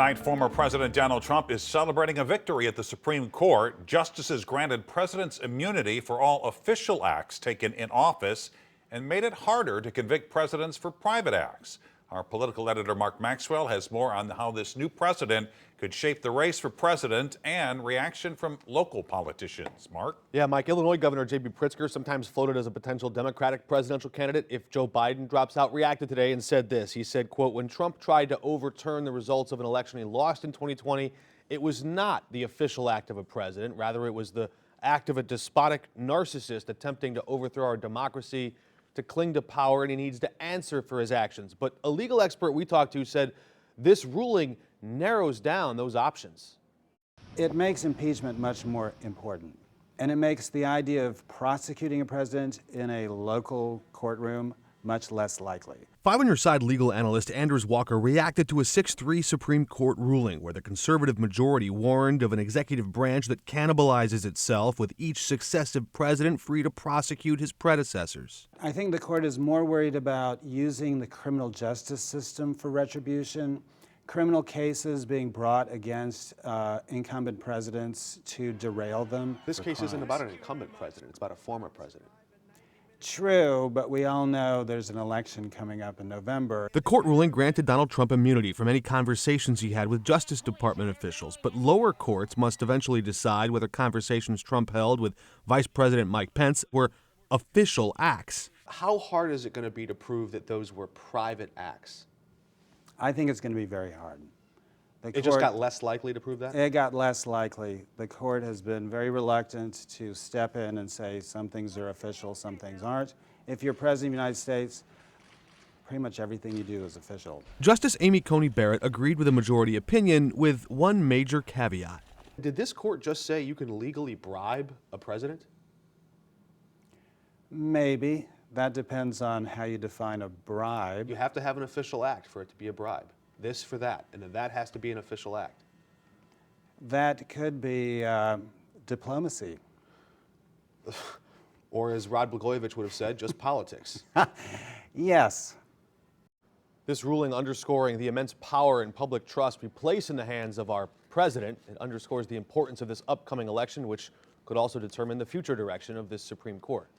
Tonight, former President Donald Trump is celebrating a victory at the Supreme Court. Justices granted presidents immunity for all official acts taken in office and made it harder to convict presidents for private acts. Our political editor Mark Maxwell has more on how this new precedent could shape the race for president and reaction from local politicians. Mark? Yeah, Mike, Illinois Governor J.B. Pritzker, sometimes floated as a potential Democratic presidential candidate if Joe Biden drops out, reacted today and said this. He said, quote, "When Trump tried to overturn the results of an election he lost in 2020, it was not the official act of a president. Rather, it was the act of a despotic narcissist attempting to overthrow our democracy, to cling to power, and he needs to answer for his actions." But a legal expert we talked to said this ruling narrows down those options. It makes impeachment much more important, and it makes the idea of prosecuting a president in a local courtroom much less likely. 5 on Your Side legal analyst Anders Walker reacted to a 6-3 Supreme Court ruling where the conservative majority warned of an executive branch that cannibalizes itself, with each successive president free to prosecute his predecessors. I think the court is more worried about using the criminal justice system for retribution, criminal cases being brought against incumbent presidents to derail them. This case isn't about an incumbent president, it's about a former president. True, but we all know there's an election coming up in November. The court ruling granted Donald Trump immunity from any conversations he had with Justice Department officials, but lower courts must eventually decide whether conversations Trump held with Vice President Mike Pence were official acts. How hard is it going to be to prove that those were private acts? I think it's going to be very hard. It just got less likely to prove that? It got less likely. The court has been very reluctant to step in and say some things are official, some things aren't. If you're president of the United States, pretty much everything you do is official. Justice Amy Coney Barrett agreed with the majority opinion with one major caveat. Did this court just say you can legally bribe a president? Maybe. That depends on how you define a bribe. You have to have an official act for it to be a bribe. This for that, and then that has to be an official act. That could be diplomacy. Or as Rod Blagojevich would have said, just politics. Yes. This ruling underscoring the immense power and public trust we place in the hands of our president. It underscores the importance of this upcoming election, which could also determine the future direction of this Supreme Court.